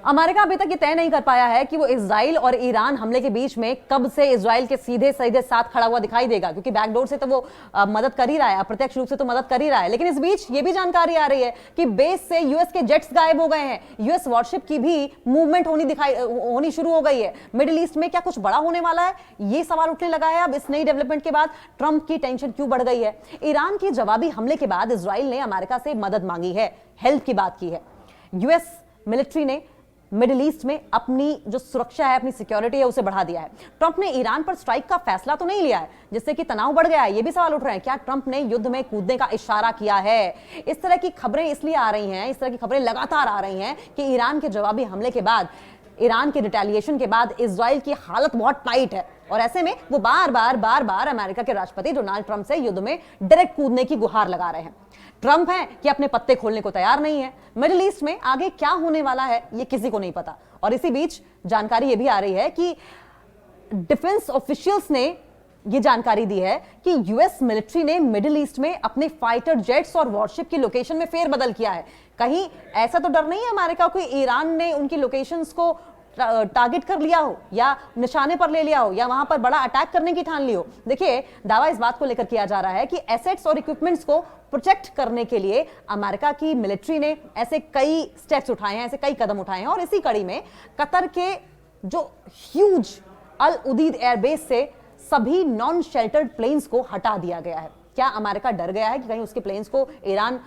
America अभी तक ये तय नहीं कर पाया है कि वो इजराइल और ईरान हमले के बीच में कब से इजराइल के सीधे सीधे साथ खड़ा हुआ दिखाई देगा, क्योंकि बैकडोर से तो वो मदद कर ही रहा है, अप्रत्यक्ष रूप से तो मदद कर ही रहा है। लेकिन इस बीच ये भी जानकारी आ रही है कि बेस से यूएस के जेट्स गायब हो गए हैं, यूएस वॉरशिप की भी मूवमेंट होनी शुरू हो गई है। मिडिल ईस्ट में क्या कुछ बड़ा होने वाला है, ये सवाल उठने लगा है अब इस नई डेवलपमेंट के बाद। ट्रंप की टेंशन क्यों बढ़ गई है? ईरान की जवाबी हमले के बाद इजराइल ने अमेरिका से मदद मांगी है, हेल्प की बात की है। यूएस मिलिट्री ने मिडिल ईस्ट में अपनी जो सुरक्षा है, अपनी सिक्योरिटी है, उसे बढ़ा दिया है। ट्रंप ने ईरान पर स्ट्राइक का फैसला तो नहीं लिया है, जिससे कि तनाव बढ़ गया है। ये भी सवाल उठ रहे हैं, क्या ट्रंप ने युद्ध में कूदने का इशारा किया है? इस तरह की खबरें इसलिए आ रही हैं, इस तरह की खबरें लगातार आ रही हैं कि ईरान के जवाबी हमले के बाद, ईरान के रिटेलिएशन के बाद इजराइल की हालत बहुत टाइट है, और ऐसे में वो बार बार अमेरिका के राष्ट्रपति डोनाल्ड ट्रंप से युद्ध में डायरेक्ट कूदने की गुहार लगा रहे हैं। ट्रंप है कि अपने पत्ते खोलने को तैयार नहीं है। मिडिल ईस्ट में आगे क्या होने वाला है ये किसी को नहीं पता। और इसी बीच जानकारी ये भी आ रही है कि डिफेंस ऑफिशियल्स ने ये जानकारी दी है कि यूएस मिलिट्री ने मिडिल ईस्ट में अपने फाइटर जेट्स और वॉरशिप की लोकेशन में फेरबदल किया है। कहीं ऐसा तो डर नहीं है अमेरिका को ईरान ने उनकी लोकेशंस को टारगेट कर लिया हो या निशाने पर ले लिया हो या वहां पर बड़ा अटैक करने की ठान ली हो? देखिए, दावा इस बात को लेकर किया जा रहा है कि एसेट्स और इक्विपमेंट्स को प्रोटेक्ट करने के लिए अमेरिका की मिलिट्री ने ऐसे कई स्टेप्स उठाए हैं, ऐसे कई कदम उठाए हैं। और इसी कड़ी में कतर के जो ह्यूज अल उदीद एयरबेस से सभी नॉन शेल्टर्ड प्लेन्स को हटा दिया गया है। क्या अमेरिका डर गया है कि कहीं उसके प्लेन्स को ईरान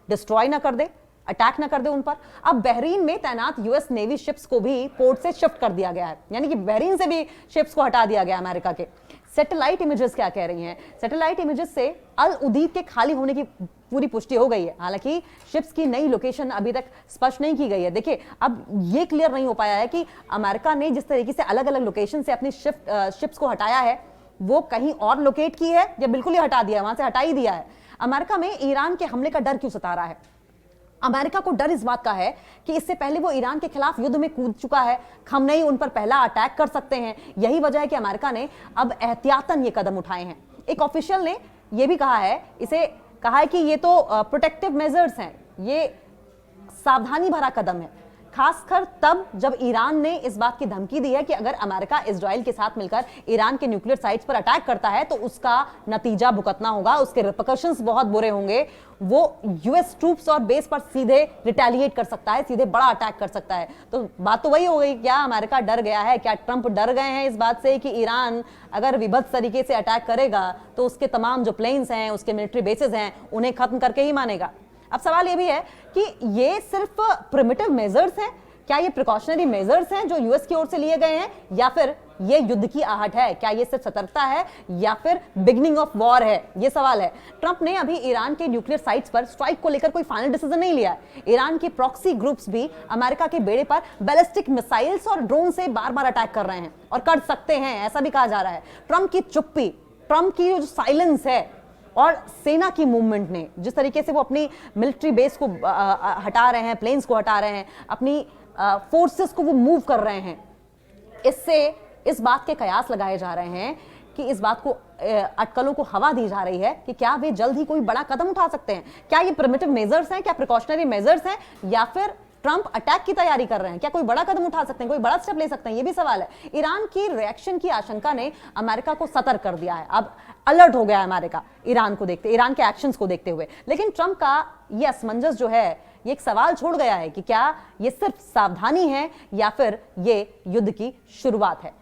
डिस्ट्रॉय ना कर दे, अटैक ना कर दे उन पर? अब बहरीन में तैनात यूएस नेवी शिप्स को भी पोर्ट से शिफ्ट कर दिया गया है, यानी कि बहरीन से भी शिप्स को हटा दिया गया अमेरिका के। सैटेलाइट इमेजेस क्या कह रही हैं? सैटेलाइट इमेजेस से अल उदीद के खाली होने की पूरी पुष्टि हो गई है। हालांकि शिप्स की नई लोकेशन अभी तक स्पष्ट नहीं की गई है। देखिए, अब ये क्लियर नहीं हो पाया है कि अमेरिका ने जिस तरीके से अलग अलग लोकेशन से अपनी शिप्स को हटाया है, वो कहीं और लोकेट की है या बिल्कुल ही हटा दिया, वहां से हटा ही दिया है। अमेरिका में ईरान के हमले का डर क्यों सता रहा है? अमेरिका को डर इस बात का है कि इससे पहले वो ईरान के खिलाफ युद्ध में कूद चुका है, खमनेई उन पर पहला अटैक कर सकते हैं। यही वजह है कि अमेरिका ने अब एहतियातन ये कदम उठाए हैं। एक ऑफिशियल ने यह भी कहा है, इसे कहा है कि ये तो प्रोटेक्टिव मेजर्स हैं, ये सावधानी भरा कदम है, खासकर तब जब ईरान ने इस बात की धमकी दी है कि अगर अमेरिका इजराइल के साथ मिलकर ईरान के न्यूक्लियर साइट्स पर अटैक करता है तो उसका नतीजा भुगतना होगा, उसके रिपरकशंस बहुत बुरे होंगे। वो यूएस ट्रूप्स और बेस पर सीधे रिटेलिएट कर सकता है, सीधे बड़ा अटैक कर सकता है। तो बात तो वही हो गई, क्या अमेरिका डर गया है? क्या ट्रंप डर गए हैं इस बात से कि ईरान अगर विभत्स तरीके से अटैक करेगा तो उसके तमाम जो प्लेन्स हैं, उसके मिलिट्री बेसेस हैं, उन्हें खत्म करके ही मानेगा? अब सवाल ये भी है कि ये सिर्फ प्रिमिटिव मेजर्स हैं, क्या ये प्रिकॉशनरी मेजर्स हैं जो यूएस की ओर से लिए गए हैं, या फिर ये युद्ध की आहट है? क्या ये सिर्फ सतर्कता है या फिर बिगनिंग ऑफ वॉर है? ये सवाल है। ट्रंप ने अभी ईरान के न्यूक्लियर साइट्स पर स्ट्राइक को लेकर कोई फाइनल डिसीजन नहीं लिया है। ईरान के प्रॉक्सी ग्रुप्स भी अमेरिका के बेड़े पर बैलिस्टिक मिसाइल्स और ड्रोन से बार बार अटैक कर रहे हैं और कर सकते हैं, ऐसा भी कहा जा रहा है। ट्रंप की चुप्पी, ट्रंप की जो साइलेंस है और सेना की मूवमेंट ने जिस तरीके से वो अपनी मिलिट्री बेस को हटा रहे हैं, प्लेन्स को हटा रहे हैं, अपनी फोर्सेस को वो मूव कर रहे हैं, इससे इस बात के कयास लगाए जा रहे हैं कि इस बात को अटकलों को हवा दी जा रही है कि क्या वे जल्द ही कोई बड़ा कदम उठा सकते हैं। क्या ये प्रिमिटिव मेजर्स हैं, क्या प्रिकॉशनरी मेजर्स हैं, या फिर ट्रंप अटैक की तैयारी कर रहे हैं? क्या कोई बड़ा कदम उठा सकते हैं, कोई बड़ा स्टेप ले सकते हैं? ये भी सवाल है। ईरान की रिएक्शन की आशंका ने अमेरिका को सतर्क कर दिया है। अब अलर्ट हो गया है अमेरिका ईरान को देखते, ईरान के एक्शंस को देखते हुए। लेकिन ट्रंप का ये असमंजस जो है, ये एक सवाल छोड़ गया है कि क्या ये सिर्फ सावधानी है या फिर ये युद्ध की शुरुआत है।